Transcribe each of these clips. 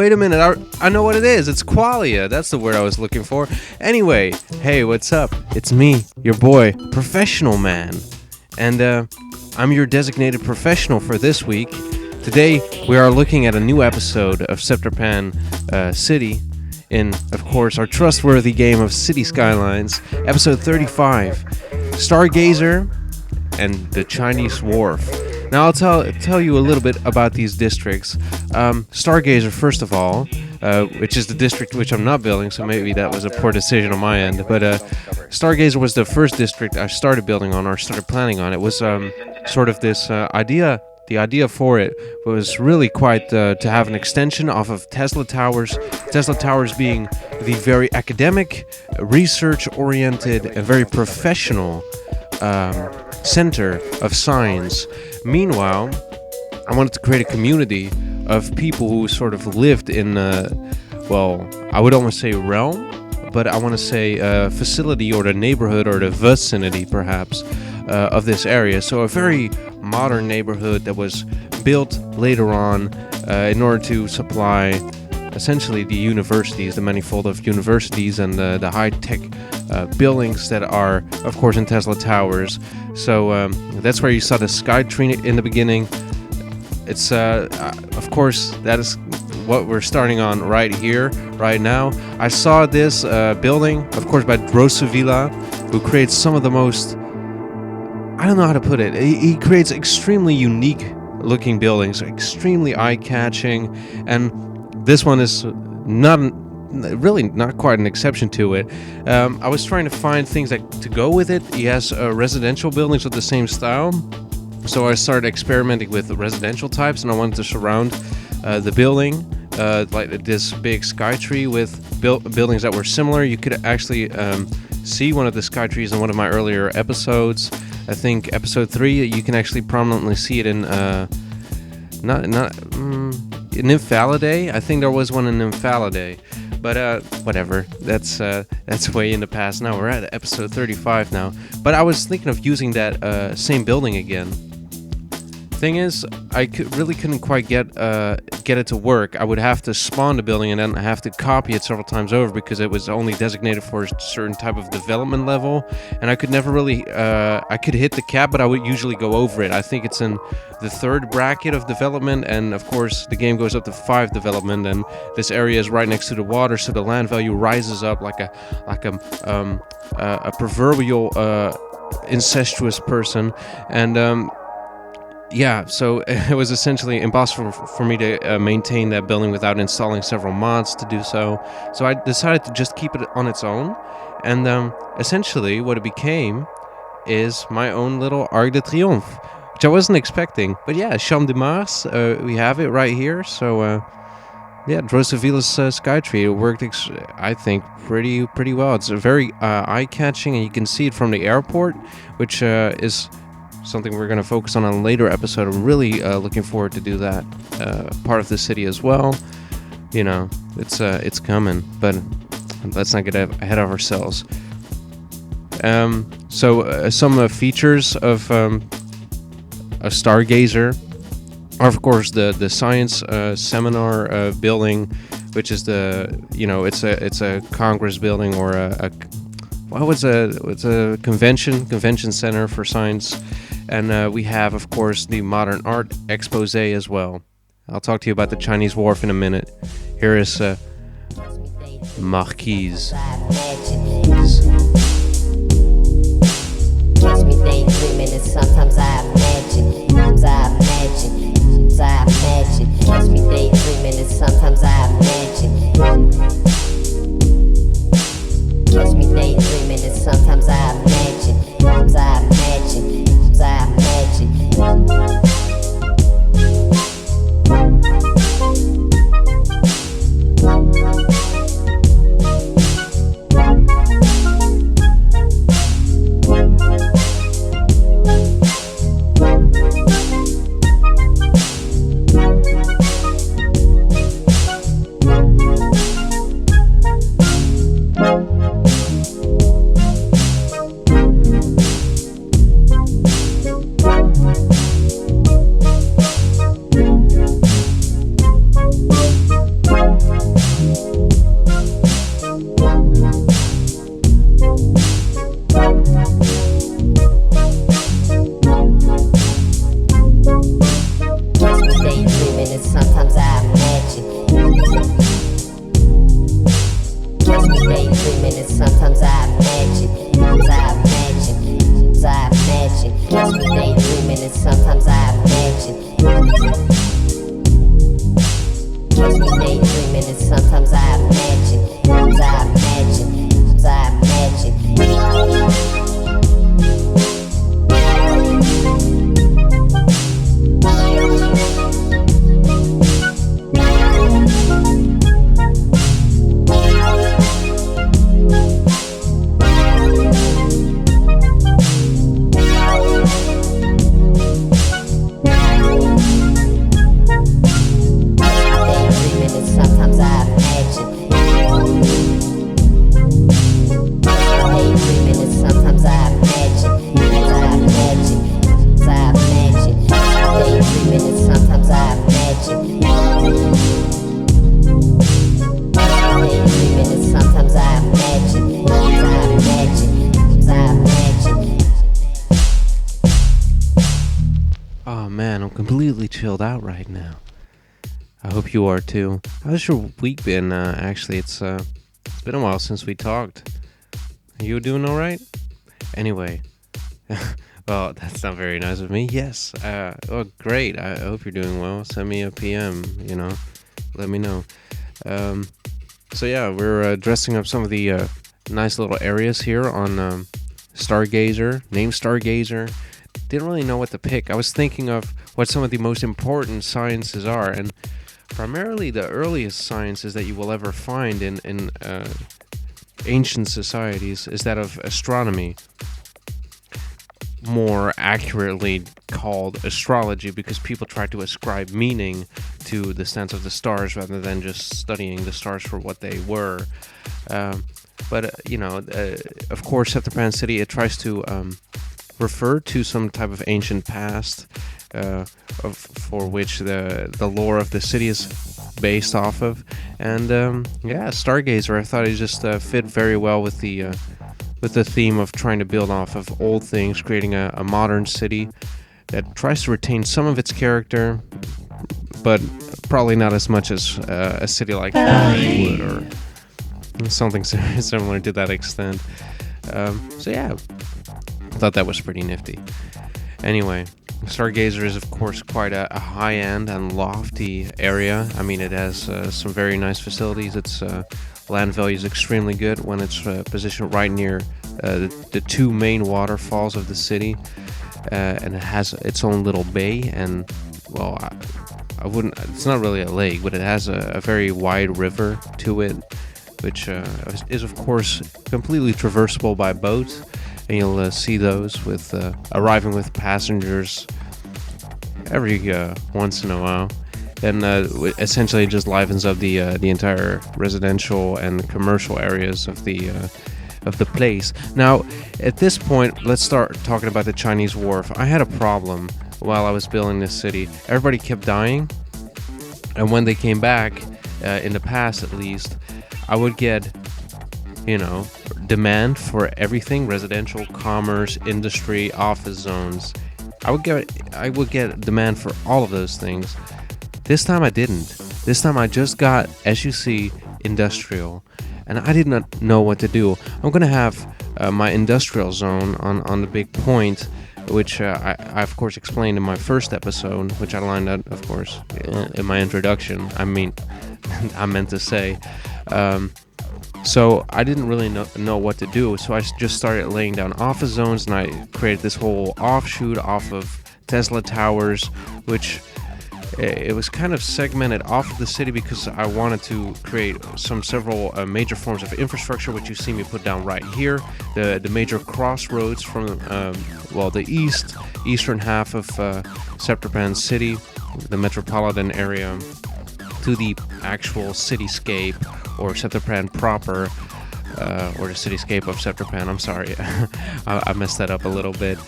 wait a minute. I know what it is. It's qualia. That's the word I was looking for. Anyway, hey, what's up? It's me, your boy, Professional Man. And I'm your designated professional for this week. Today, we are looking at a new episode of Scepterpan City in, of course, our trustworthy game of City Skylines, episode 35, Stargazer and the Chinese Wharf. Now, I'll tell you a little bit about these districts. Stargazer, first of all, which is the district which I'm not building, so maybe that was a poor decision on my end. But Stargazer was the first district I started building on, or started planning on. It was sort of this idea. The idea for it was really quite to have an extension off of Tesla Towers. Tesla Towers being the very academic, research-oriented, and very professional center of science. Meanwhile, I wanted to create a community of people who sort of lived in, I would almost say realm, but I want to say facility or the neighborhood or the vicinity, perhaps, of this area. So a very modern neighborhood that was built later on in order to supply essentially the universities, the manifold of universities and the high-tech buildings that are, of course, in Tesla Towers. So that's where you saw the Skytree in the beginning. It's, of course, that is what we're starting on right here, right now. I saw this building, of course, by Drosevilla, who creates some of the most, I don't know how to put it. He creates extremely unique looking buildings, extremely eye-catching, and this one is not quite an exception to it. I was trying to find things to go with it. He has residential buildings with the same style, so I started experimenting with the residential types, and I wanted to surround the building like this big Skytree with buildings that were similar. You could actually see one of the Skytrees in one of my earlier episodes. I think episode 3. You can actually prominently see it in in Nymphalidae. I think there was one in Nymphalidae, but whatever. That's way in the past now. We're at episode 35 now. But I was thinking of using that same building again. Thing is, I really couldn't quite get it to work. I would have to spawn the building and then I have to copy it several times over because it was only designated for a certain type of development level, and I could never really I could hit the cap, but I would usually go over it. I think it's in the 3rd bracket of development, and of course the game goes up to 5 development, and this area is right next to the water, so the land value rises up like a proverbial incestuous person, and yeah, so it was essentially impossible for me to maintain that building without installing several mods to do so. So I decided to just keep it on its own, and essentially what it became is my own little Arc de Triomphe, which I wasn't expecting. But yeah, Champ de Mars, we have it right here. So yeah, Drosevilla's Skytree, it worked, I think, pretty well. It's very eye-catching, and you can see it from the airport, which is something we're going to focus on a later episode. I'm really looking forward to do that part of the city as well. You know, it's coming, but let's not get ahead of ourselves. So some features of a Stargazer are, of course, the science seminar building, which is it's a Congress building, or it's a convention center for science. And we have, of course, the modern art expose as well. I'll talk to you about the Chinese Wharf in a minute. Here is Marquise. Catch me daydreaming, and sometimes I imagine. Catch me daydreaming, and sometimes I imagine. Catch me daydreaming, and sometimes I imagine. Catch me daydreaming and sometimes I imagine. Catch me daydreaming and sometimes I imagine. Oh man, I'm completely chilled out right now. I hope you are too. How's your week been? Actually, it's been a while since we talked. Are you doing all right? Anyway, well, that's not very nice of me. Yes. Oh, great. I hope you're doing well. Send me a PM. Let me know. So yeah, we're dressing up some of the nice little areas here on Stargazer. Named Stargazer. Didn't really know what to pick. I was thinking of what some of the most important sciences are, and primarily the earliest sciences that you will ever find in ancient societies is that of astronomy, more accurately called astrology, because people try to ascribe meaning to the sense of the stars rather than just studying the stars for what they were. But of course, Scepterpan City, it tries to refer to some type of ancient past for which the lore of the city is based off of. And Stargazer, I thought it just fit very well with the theme of trying to build off of old things, creating a modern city that tries to retain some of its character, but probably not as much as a city like would, or something similar to that extent. So yeah, I thought that was pretty nifty. Anyway, Stargazer is of course quite a high-end and lofty area. I mean, it has some very nice facilities. Its land value is extremely good when it's positioned right near the two main waterfalls of the city, and it has its own little bay. And well, I wouldn't. It's not really a lake, but it has a very wide river to it, which is of course completely traversable by boat. And you'll see those with arriving with passengers every once in a while. And essentially it just livens up the entire residential and commercial areas of the place. Now, at this point, let's start talking about the Chinese Wharf. I had a problem while I was building this city. Everybody kept dying, and when they came back, in the past at least, I would get, demand for everything: residential, commerce, industry, office zones. I would get demand for all of those things. This time I didn't. This time I just got, as you see, industrial, and I did not know what to do. I'm gonna have my industrial zone on the big point, which I of course explained in my first episode, which I lined out, of course, in my introduction. I meant to say. So I didn't really know what to do, so I just started laying down office zones, and I created this whole offshoot off of Tesla towers, which it was kind of segmented off of the city because I wanted to create several major forms of infrastructure, which you see me put down right here. The major crossroads from the eastern half of Scepterpan City, the metropolitan area, to the actual cityscape, or Scepterpan proper, or the cityscape of Scepterpan. I'm sorry, I messed that up a little bit.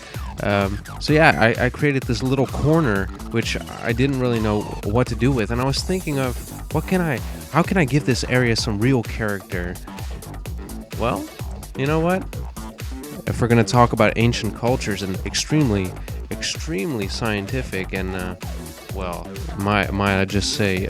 So yeah, I created this little corner, which I didn't really know what to do with, and I was thinking of how can I give this area some real character? Well, you know what? If we're gonna talk about ancient cultures and extremely scientific and might I just say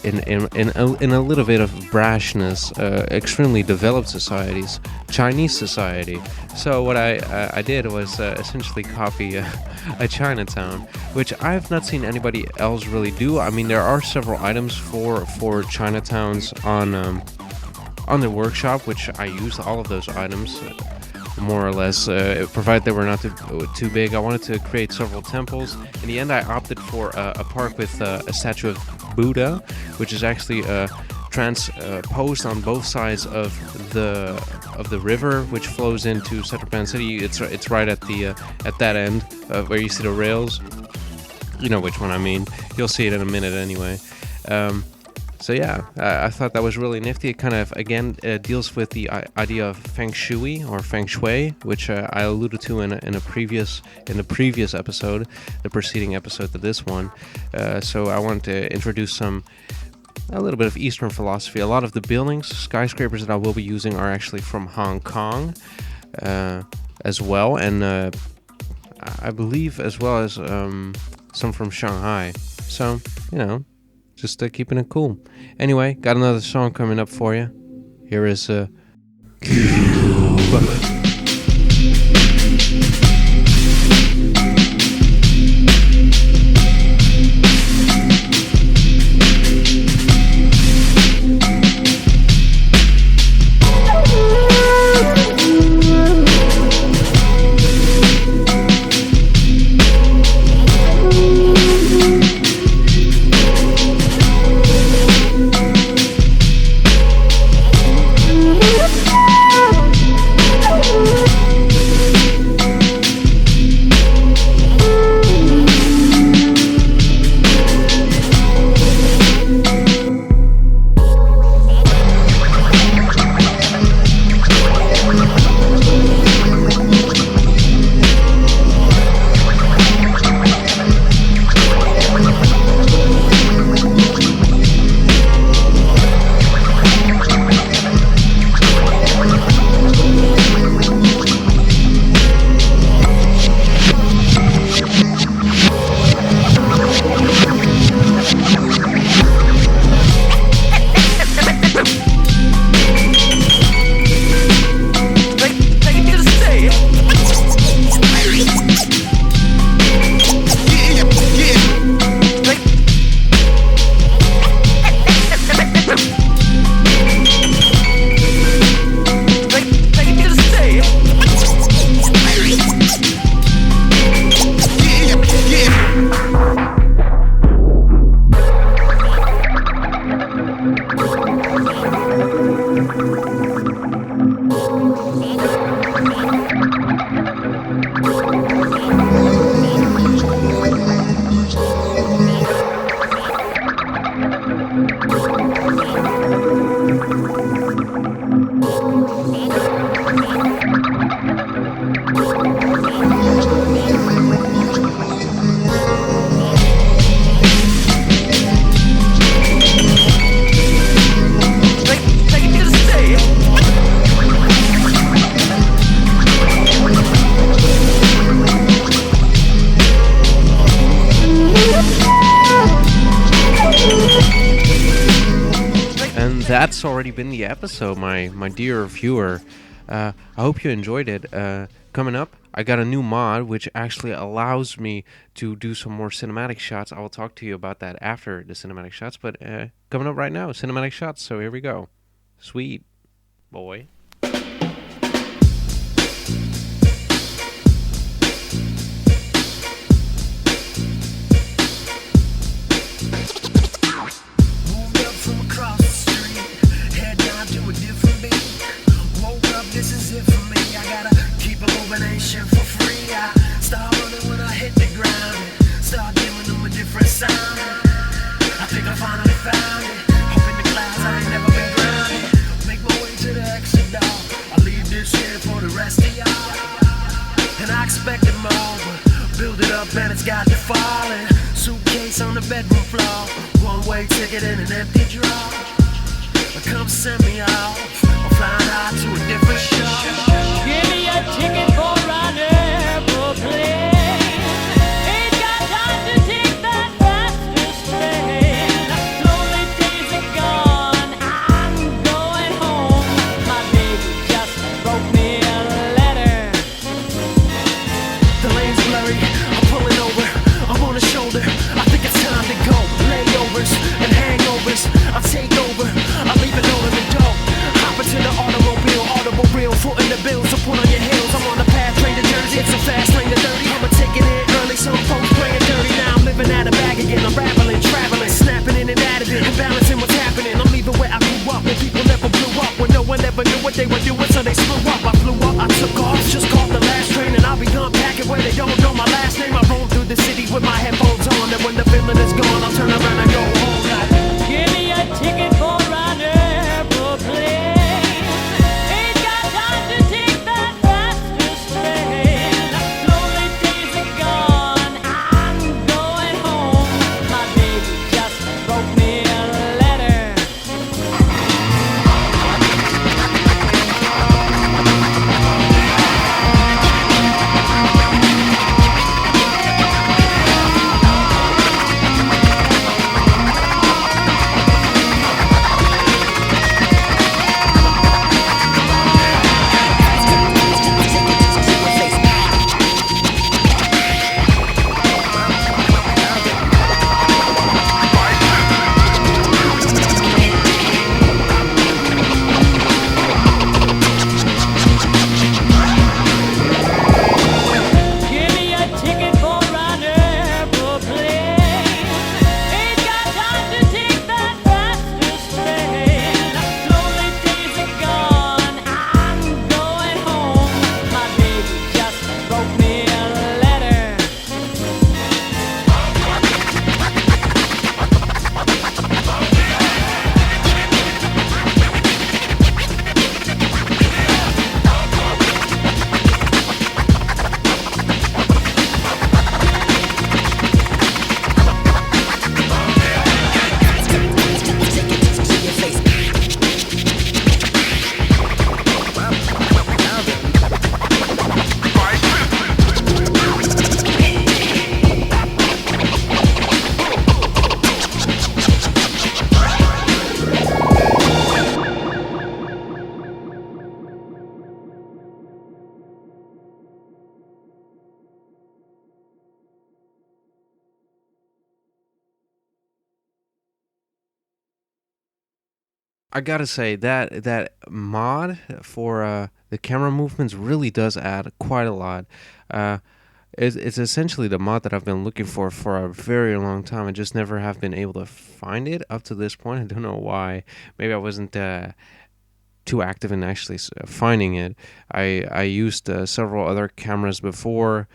in a little bit of brashness, extremely developed societies, Chinese society. So what I did was essentially copy a Chinatown, which I've not seen anybody else really do. I mean, there are several items for Chinatowns on the workshop, which I used all of those items. More or less, provided they were not too big. I wanted to create several temples. In the end, I opted for a park with a statue of Buddha, which is actually transposed on both sides of the river, which flows into Scepterpan City. It's right at that end where you see the rails. You know which one I mean. You'll see it in a minute anyway. So yeah, I thought that was really nifty. It kind of, again, deals with the idea of feng shui or feng shui, which I alluded to in the previous episode, the preceding episode to this one. So I wanted to introduce a little bit of Eastern philosophy. A lot of the buildings, skyscrapers that I will be using are actually from Hong Kong as well, and I believe as well as some from Shanghai. So, just keeping it cool. Anyway, got another song coming up for you. Here is Cuba. That's already been the episode, my dear viewer. I hope you enjoyed it. Coming up, I got a new mod which actually allows me to do some more cinematic shots. I will talk to you about that after the cinematic shots, but coming up right now, cinematic shots, so here we go. Sweet boy. This is it for me. I gotta keep illumination for free. I start running when I hit the ground and start giving them a different sound. I think I finally found it. Up in the clouds, I ain't never been grounded. Make my way to the exit door. I leave this here for the rest of y'all. And I expected more, but build it up and it's got to falling. Suitcase on the bedroom floor. One-way ticket in an empty drawer. Come send me off. I'm flying out to a different show. Give me a ticket for an airplane. Ain't got time to take that fastest train. Slowly take last name. I roll through the city with my headphones on, and when the feeling is gone, I'll turn around and go home. Give me a ticket for an airplane. Ain't got time to take that fastest train. Lonely days are gone, I'm going home. My baby just wrote me a letter. Give me a ticket for an airplane. Ain't got time to take that fastest train. Lonely days are gone, I'm going home. My baby just wrote me a letter. I gotta say that mod for the camera movements really does add quite a lot. Uh, it's essentially the mod that I've been looking for a very long time. I just never have been able to find it up to this point. I don't know why. Maybe I wasn't too active in actually finding it. I used several other cameras before,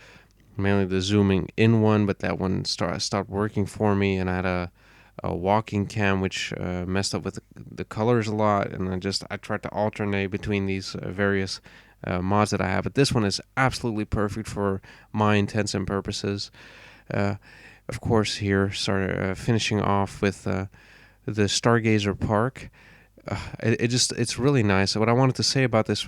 mainly the zooming in one, but that one stopped working for me, and I had a walking cam which messed up with the colors a lot, and I tried to alternate between these various mods that I have, but this one is absolutely perfect for my intents and purposes. Of course, here started finishing off with the Stargazer Park. It's really nice. What I wanted to say about this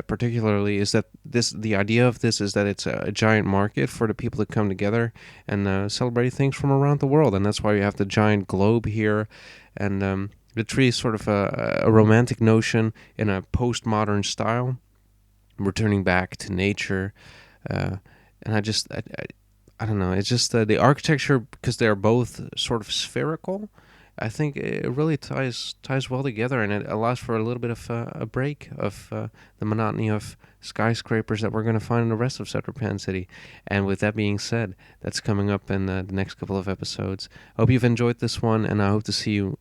particularly is that the idea of this is that it's a giant market for the people to come together and celebrate things from around the world, and that's why you have the giant globe here, and the tree is sort of a romantic notion in a postmodern style, returning back to nature, and I don't know. It's just the architecture, because they're both sort of spherical. I think it really ties well together, and it allows for a little bit of a break of the monotony of skyscrapers that we're going to find in the rest of Scepterpan City. And with that being said, that's coming up in the next couple of episodes. I hope you've enjoyed this one, and I hope to see you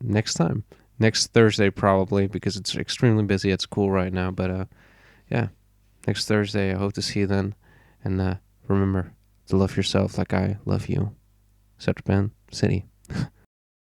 next time. Next Thursday, probably, because it's extremely busy at school right now. But yeah, next Thursday, I hope to see you then. And remember to love yourself like I love you. Scepterpan City.